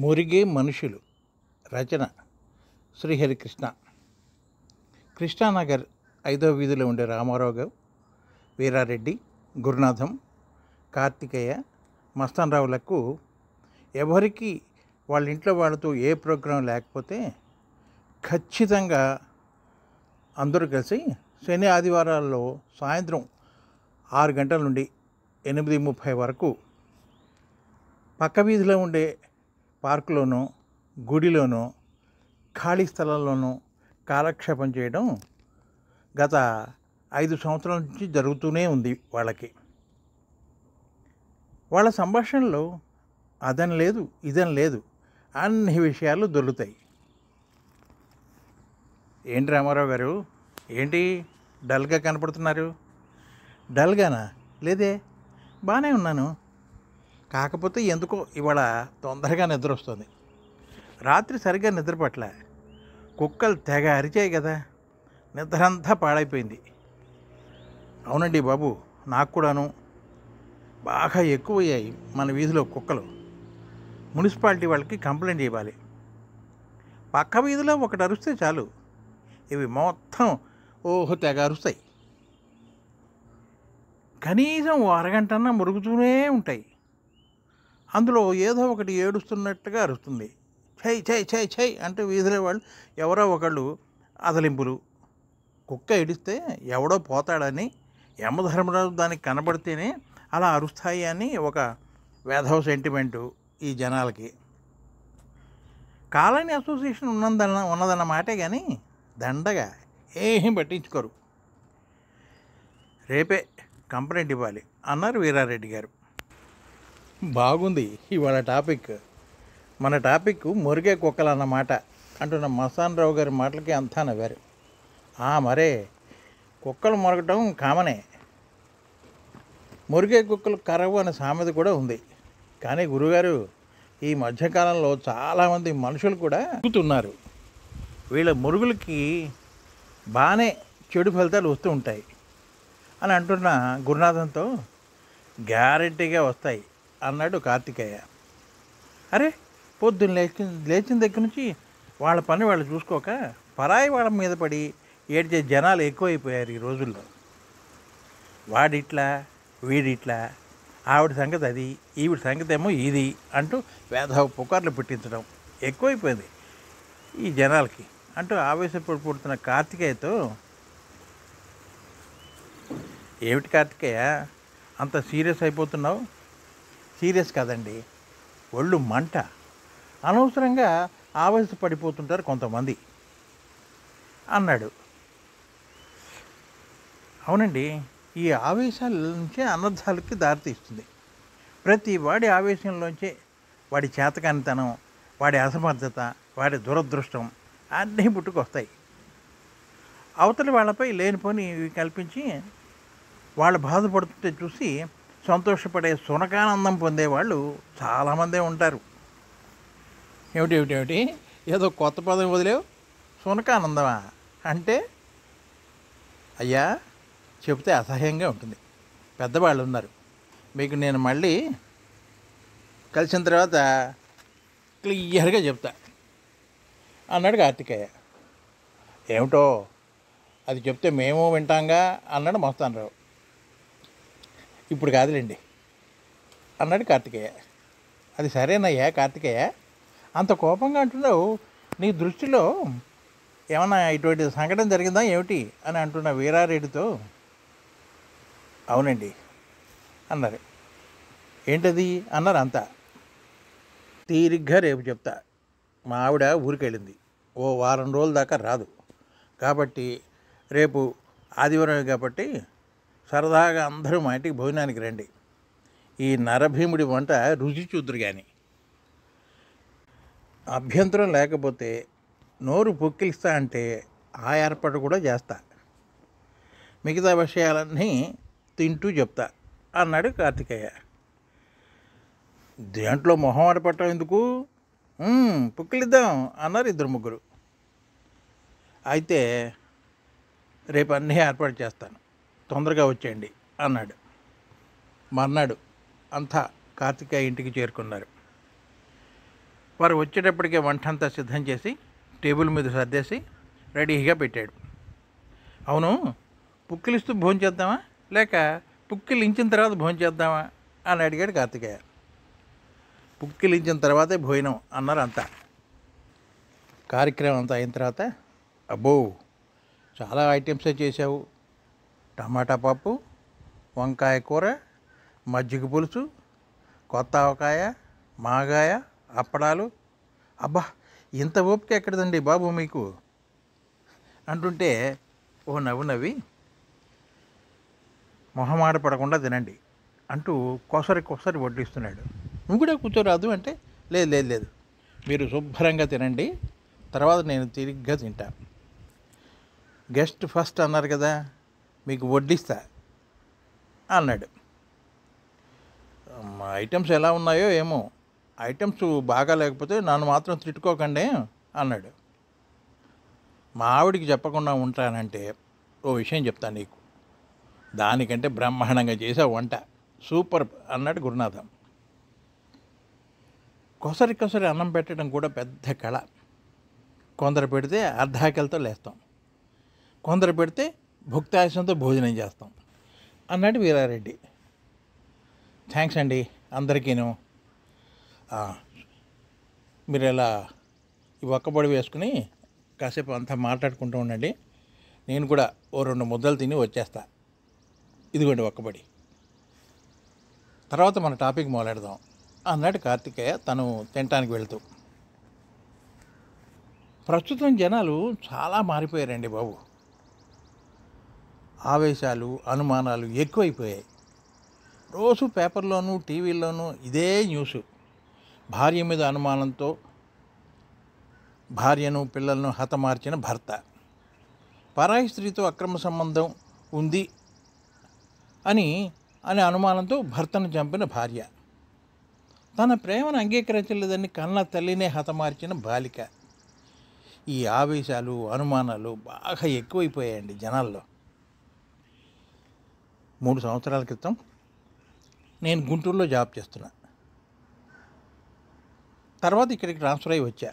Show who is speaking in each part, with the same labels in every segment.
Speaker 1: మురిగే మనుషులు. రచన శ్రీహరికృష్ణ. కృష్ణానగర్ 5వ వీధిలో ఉండే రామారావు గారు, వీరారెడ్డి, గురునాథం, కార్తికేయ, మస్తానరావులకు ఎవరికి వాళ్ళ ఇంట్లో వాళ్ళతో ఏ ప్రోగ్రాం లేకపోతే ఖచ్చితంగా అందరూ కలిసి శని ఆదివారాల్లో సాయంత్రం 6 గంటల నుండి 8:30 వరకు పక్క వీధిలో ఉండే పార్కులోనో, గుడిలోనో, ఖాళీ స్థలంలోనూ కాలక్షేపం చేయడం గత 5 సంవత్సరాల నుంచి జరుగుతూనే ఉంది. వాళ్ళ సంభాషణలో అదని లేదు, ఇదని లేదు, అన్ని విషయాలు దొరుకుతాయి. ఏంటి రామారావు గారు, ఏంటి డల్గా కనపడుతున్నారు? డల్గానా? లేదే, బాగానే ఉన్నాను. కాకపోతే ఎందుకో ఇవాళ తొందరగా నిద్ర వస్తుంది. రాత్రి సరిగ్గా నిద్రపట్ల. కుక్కలు తెగ అరిచాయి కదా, నిద్రంతా పాడైపోయింది. అవునండి బాబు, నాకు కూడాను. బాగా ఎక్కువయ్యాయి మన వీధిలో కుక్కలు. మున్సిపాలిటీ వాళ్ళకి కంప్లైంట్ ఇవ్వాలి. పక్క వీధిలో ఒకటి అరుస్తే చాలు, ఇవి మొత్తం తెగ అరుస్తాయి. కనీసం అరగంటన్నా మురుగుతూనే ఉంటాయి. అందులో ఏదో ఒకటి ఏడుస్తున్నట్టుగా అరుస్తుంది. ఛై ఛై ఛై ఛై అంటూ వీధిలో వాళ్ళు ఎవరో ఒకళ్ళు అదలింపులు. కుక్క ఏడిస్తే ఎవడో పోతాడని, యమధర్మరాజు దానికి కనబడితేనే అలా అరుస్తాయి అని ఒక వేధవ సెంటిమెంటు ఈ జనాలకి. కాలనీ అసోసియేషన్ ఉన్నదన్న మాటే కానీ దండగా ఏం పట్టించుకోరు. రేపే కంప్లైంట్ ఇవ్వాలి అన్నారు వీరారెడ్డి గారు. బాగుంది ఇవాళ టాపిక్. మన టాపిక్ మురిగే కుక్కలు అన్నమాట అంటున్న మస్తానరావు గారి మాటలకి అంతా నవ్వారు. మరే కుక్కలు మొరగటం కామనే. మురిగే కుక్కలు కరవు అనే సామెత కూడా ఉంది. కానీ గురుగారు, ఈ మధ్యకాలంలో చాలామంది మనుషులు కూడా మురుగుతున్నారు. వీళ్ళ మురుగులకి బాగానే చెడు ఫలితాలు వస్తూ ఉంటాయి అని అంటున్న గురునాథంతో గ్యారెంటీగా వస్తాయి అన్నాడు కార్తికేయ. అరే, పొద్దున్న లేచిన దగ్గర నుంచి వాళ్ళ పని వాళ్ళు చూసుకోక పరాయి వాళ్ళ మీద పడి ఏడ్చే జనాలు ఎక్కువైపోయారు ఈ రోజుల్లో. వాడిట్లా, వీడిట్లా, ఆవిడ సంగతి అది, ఈవిడ సంగతి ఏమో ఇది అంటూ వేధవ పుకార్లు పెట్టించడం ఎక్కువైపోయింది ఈ జనాలకి అంటూ ఆవేశపడిపోతున్న కార్తికేయతో, ఏమిటి కార్తికేయ అంత సీరియస్ అయిపోతున్నావు? సీరియస్ కాదండి, ఒళ్ళు మంట. అనవసరంగా ఆవేశపడిపోతుంటారు కొంతమంది అన్నాడు. అవునండి, ఈ ఆవేశాల నుంచే అనర్థాలకి దారితీస్తుంది. ప్రతి వాడి ఆవేశంలోంచే వాడి చేతకానితనం, వాడి అసమర్థత, వాడి దురదృష్టం అన్నీ పుట్టుకొస్తాయి. అవతలి వాళ్ళపై లేనిపోని కల్పించి వాళ్ళు బాధపడుతుంటే చూసి సంతోషపడే సునకానందం పొందేవాళ్ళు చాలామందే ఉంటారు. ఏమిటి ఏదో కొత్త పదం వదిలేవు, సునకానందమా అంటే? అయ్యా, చెబితే అసహ్యంగా ఉంటుంది. పెద్దవాళ్ళు ఉన్నారు, మీకు నేను మళ్ళీ కలిసిన తర్వాత క్లియర్గా చెప్తా అన్నాడు కార్తికేయ. ఏమిటో అది చెప్తే మేము వింటాంగా అన్నాడు మస్తానరావు. ఇప్పుడు కాదులేండి అన్నాడు కార్తికేయ. అది సరేనయ్యా కార్తికేయ, అంత కోపంగా అంటున్నావు. నీ దృష్టిలో ఏమన్నా ఇటువంటి సంఘటన జరిగిందా ఏమిటి అని అంటున్న వీరారెడ్డితో, అవునండి అన్నారు. ఏంటది అన్నారు అంతా. తీరిగ్గా రేపు చెప్తా. మా ఆవిడ ఊరికెళ్ళింది, ఓ వారం రోజుల దాకా రాదు. కాబట్టి రేపు ఆదివారం కాబట్టి సరదాగా అందరూ మా ఇంటికి భోజనానికి రండి. ఈ నరభీముడి వంట రుచి చూద్దరు. కానీ అభ్యంతరం లేకపోతే నోరు పొక్కిలిస్తా అంటే ఆ ఏర్పాటు కూడా చేస్తా. మిగతా విషయాలన్నీ తింటూ చెప్తా అన్నాడు కార్తికేయ. దేంట్లో మొహం ఆడపట్టం ఎందుకు, పొక్కిలిద్దాం అన్నారు 2-3. అయితే రేపు అన్నీ ఏర్పాటు చేస్తాను, తొందరగా వచ్చేయండి అన్నాడు. మర్నాడు అంతా కార్తికేయ ఇంటికి చేరుకున్నారు. వారు వచ్చేటప్పటికే వంటంతా సిద్ధం చేసి టేబుల్ మీద సర్దేసి రెడీగా పెట్టాడు. అవును, పుక్కిలిస్తూ భోంచేద్దామా లేక పుక్కిలించిన తర్వాత భోంచేద్దామా అని అడిగాడు కార్తికేయ. పుక్కిలించిన తర్వాతే భోజనం అన్నారు అంతా. కార్యక్రమం అంతా అయిన తర్వాత, అబ్బో చాలా ఐటమ్సే చేసావు, టమాటా పప్పు, వంకాయ కూర, మజ్జిగ పులుసు, కొత్త ఆవకాయ, మాగాయ, అప్పడాలు, అబ్బా ఇంత ఓపిక ఎక్కడదండి బాబు మీకు అంటుంటే ఓ నవ్వు నవ్వి, మొహమాట పడకుండా తినండి అంటూ కొసరి వడ్డిస్తున్నాడు. నువ్వు కూడా కూర్చోరాదు అంటే, లేదు లేదు లేదు, మీరు శుభ్రంగా తినండి, తర్వాత నేను తిరిగ్గా తింటా. గెస్ట్ ఫస్ట్ అన్నారు కదా, మీకు వడ్డిస్తా అన్నాడు. ఐటమ్స్ ఎలా ఉన్నాయో ఏమో, ఐటమ్స్ బాగా లేకపోతే నన్ను మాత్రం తిట్టుకోకండి అన్నాడు. మా ఆవిడికి చెప్పకుండా ఉంటానంటే ఓ విషయం చెప్తాను నీకు, దానికంటే బ్రహ్మాండంగా చేసావు వంట, సూపర్ అన్నాడు గురునాథం. కొసరి అన్నం పెట్టడం కూడా పెద్ద కళ. కొందరు పెడితే అర్ధాకలతో లేస్తాం, కొందరు పెడితే భుక్తాయాసంతో భోజనం చేస్తాం అన్నాడు వీరారెడ్డి. థ్యాంక్స్ అండి అందరికీను. మీరు ఇలా ఈ ఒక్కబడి వేసుకుని కాసేపు అంతా మాట్లాడుకుంటూ ఉండండి, నేను కూడా ఓ 2 ముద్దలు తిని వచ్చేస్తా. ఇదిగోండి ఒక్కబడి, తర్వాత మన టాపిక్ మొదలెడదాం అన్నాడు కార్తికేయ తను తినటానికి వెళ్తూ. ప్రస్తుతం జనాలు చాలా మారిపోయారండి బాబు. ఆవేశాలు, అనుమానాలు ఎక్కువైపోయాయి. రోజు పేపర్లోనూ టీవీల్లోనూ ఇదే న్యూసు. భార్య మీద అనుమానంతో భార్యను పిల్లలను హతమార్చిన భర్త, పరాయి స్త్రీతో అక్రమ సంబంధం ఉంది అని అనుమానంతో భర్తను చంపిన భార్య, తన ప్రేమను అంగీకరించలేదని కన్న తల్లినే హతమార్చిన బాలిక. ఈ ఆవేశాలు, అనుమానాలు బాగా ఎక్కువైపోయాయండి జనాల్లో. 3 సంవత్సరాల క్రితం నేను గుంటూరులో జాబ్ చేస్తున్నా. తర్వాత ఇక్కడికి ట్రాన్స్ఫర్ అయ్యి వచ్చా.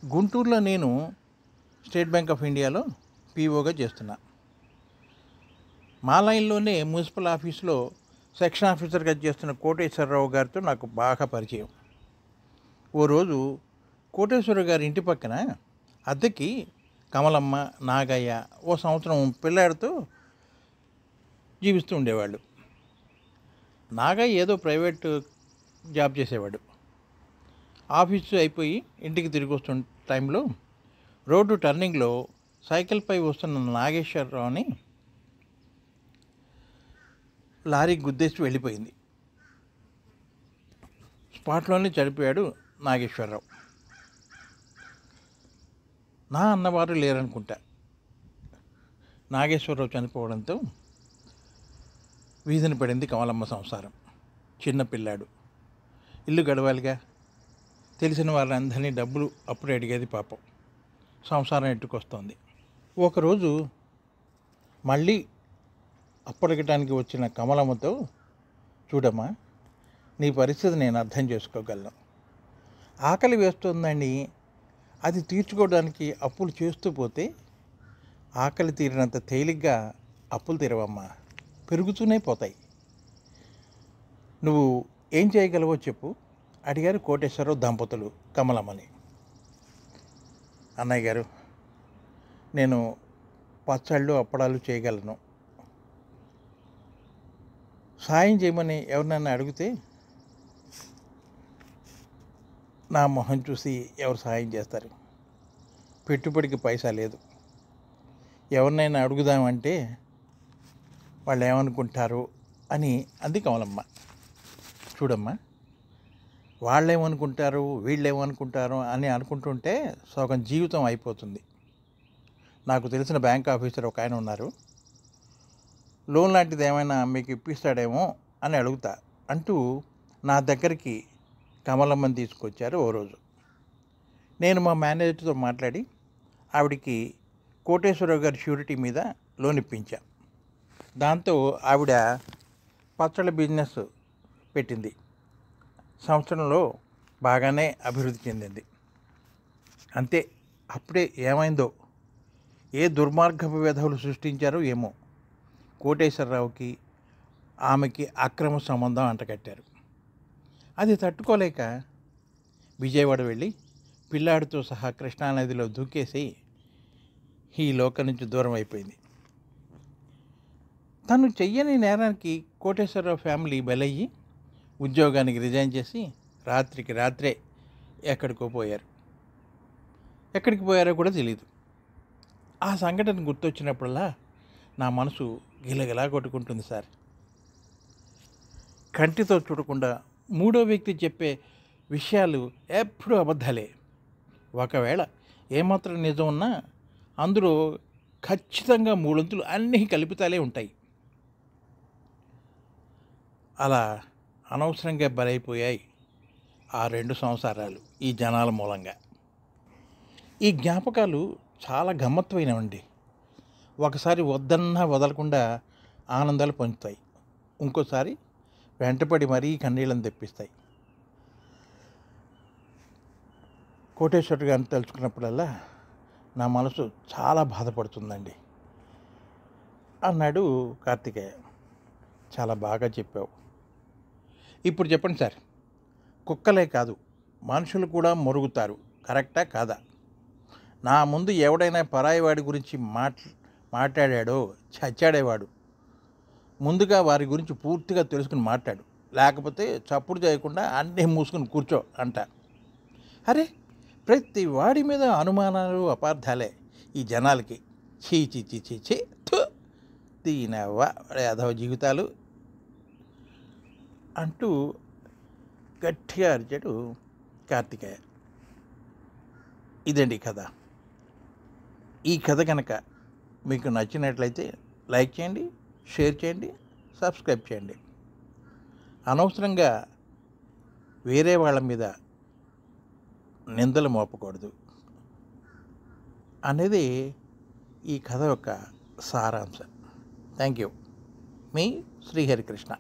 Speaker 1: గుంటూరులో నేను స్టేట్ బ్యాంక్ ఆఫ్ ఇండియాలో పీఓగా చేస్తున్నా. మా లైన్లోనే మున్సిపల్ ఆఫీస్లో సెక్షన్ ఆఫీసర్గా చేస్తున్న కోటేశ్వరరావు గారితో నాకు బాగా పరిచయం. ఓ రోజు కోటేశ్వరరావు గారి ఇంటి పక్కన అద్దెకి కమలమ్మ, నాగయ్య ఓ సంవత్సరం పిల్లాడితో జీవిస్తూ ఉండేవాళ్ళు. నాగయ్య ఏదో ప్రైవేట్ జాబ్ చేసేవాడు. ఆఫీసు అయిపోయి ఇంటికి తిరిగి వస్తున్న టైంలో రోడ్డు టర్నింగ్లో సైకిల్పై వస్తున్న నాగేశ్వరరావుని లారీ గుద్దేసి వెళ్ళిపోయింది. స్పాట్లోనే చనిపోయాడు నాగేశ్వరరావు. నా అన్నవారు లేరనుకుంటా. నాగేశ్వరరావు చనిపోవడంతో వీధిని పడింది కమలమ్మ సంసారం. చిన్న పిల్లాడు, ఇల్లు గడవాలిగా, తెలిసిన వాళ్ళందరినీ డబ్బులు అప్పుడే అడిగేది పాపం. సంసారం ఎట్టుకొస్తోంది. ఒకరోజు మళ్ళీ అప్పడగటానికి వచ్చిన కమలమ్మతో, చూడమ్మా, నీ పరిస్థితి నేను అర్థం చేసుకోగలను. ఆకలి వేస్తుందని అది తీర్చుకోవడానికి అప్పులు చేస్తూ పోతే ఆకలి తీరినంత తేలిగ్గా అప్పులు తీరవమ్మా, పెరుగుతూనే పోతాయి. నువ్వు ఏం చేయగలవో చెప్పు అడిగారు కోటేశ్వరరావు దంపతులు కమలమ్మని. అన్నయ్య గారు, నేను పచ్చళ్ళు, అప్పడాలు చేయగలను. సాయం చేయమని ఎవరినైనా అడిగితే నా మొహం చూసి ఎవరు సాయం చేస్తారు? పెట్టుబడికి పైసా లేదు. ఎవరినైనా అడుగుదామంటే వాళ్ళు ఏమనుకుంటారు అని అంది కమలమ్మ. చూడమ్మా, వాళ్ళేమనుకుంటారు, వీళ్ళేమనుకుంటారు అని అనుకుంటుంటే సగం జీవితం అయిపోతుంది. నాకు తెలిసిన బ్యాంక్ ఆఫీసర్ ఒక ఆయన ఉన్నారు, లోన్ లాంటిది ఏమైనా మీకు ఇప్పిస్తాడేమో అని అడుగుతా అంటూ నా దగ్గరికి కమలమ్మని తీసుకొచ్చారు ఓ రోజు. నేను మా మేనేజర్తో మాట్లాడి ఆవిడికి కోటేశ్వరరావు గారి ష్యూరిటీ మీద లోన్ ఇప్పించా. దాంతో ఆవిడ పచ్చళ్ళ బిజినెస్ పెట్టింది. సంవత్సరంలో బాగానే అభివృద్ధి చెందింది. అంతే, అప్పుడే ఏమైందో, ఏ దుర్మార్గపు వెధవలు సృష్టించారో ఏమో, కోటేశ్వరరావుకి ఆమెకి అక్రమ సంబంధం అంటకట్టారు. అది తట్టుకోలేక విజయవాడ వెళ్ళి పిల్లాడితో సహా కృష్ణానదిలో దూకేసి ఈ లోకం నుంచి దూరం అయిపోయింది. తను చెయ్యని నేరానికి కోటేశ్వరరావు ఫ్యామిలీ బలయ్యి ఉద్యోగానికి రిజైన్ చేసి రాత్రికి రాత్రే ఎక్కడికో పోయారు. ఎక్కడికి పోయారో కూడా తెలియదు. ఆ సంఘటన గుర్తొచ్చినప్పుడల్లా నా మనసు గిలగిలా కొట్టుకుంటుంది సార్. కంటితో చూడకుండా మూడో వ్యక్తి చెప్పే విషయాలు ఎప్పుడూ అబద్ధాలే. ఒకవేళ ఏమాత్రం నిజం ఉన్నా అందులో ఖచ్చితంగా మూడొంతులు అన్నీ కల్పితాలే ఉంటాయి. అలా అనవసరంగా బలైపోయాయి ఆ 2 సంవత్సరాలు ఈ జనాల మూలంగా. ఈ జ్ఞాపకాలు చాలా గమ్మత్తైనవండి. ఒకసారి వద్దన్నా వదలకుండా ఆనందాలు పొందుతాయి, ఇంకోసారి వెంటపడి మరీ కన్నీళ్ళని తెప్పిస్తాయి. కోటేశ్వర గారిని తలుచుకున్నప్పుడల్లా నా మనసు చాలా బాధపడుతుందండి అన్నాడు కార్తికేయ. చాలా బాగా చెప్పావు. ఇప్పుడు చెప్పండి సార్, కుక్కలే కాదు మనుషులు కూడా మొరుగుతారు, కరెక్టా కాదా? నా ముందు ఎవడైనా పరాయి వాడి గురించి మాట్లాడాడో చచ్చాడేవాడు. ముందుగా వారి గురించి పూర్తిగా తెలుసుకుని మాట్లాడు, లేకపోతే చప్పుడు చేయకుండా అన్నీ మూసుకుని కూర్చో అంట. అరే, ప్రతి వాడి మీద అనుమానాలు అపార్థాలే ఈ జనాలకి. చీ చీ చీ చీ చీ దీనవ్వ యాదవ జీవితాలు అంటూ గట్టిగా అరిచాడు కార్తికేయ. ఇదండి కథ. ఈ కథ కనుక మీకు నచ్చినట్లయితే లైక్ చేయండి, షేర్ చేయండి, సబ్స్క్రైబ్ చేయండి. అనవసరంగా వేరే వాళ్ళ మీద నిందలు మోపకూడదు అనేది ఈ కథ యొక్క సారాంశం. Thank you. మీ శ్రీహరికృష్ణ.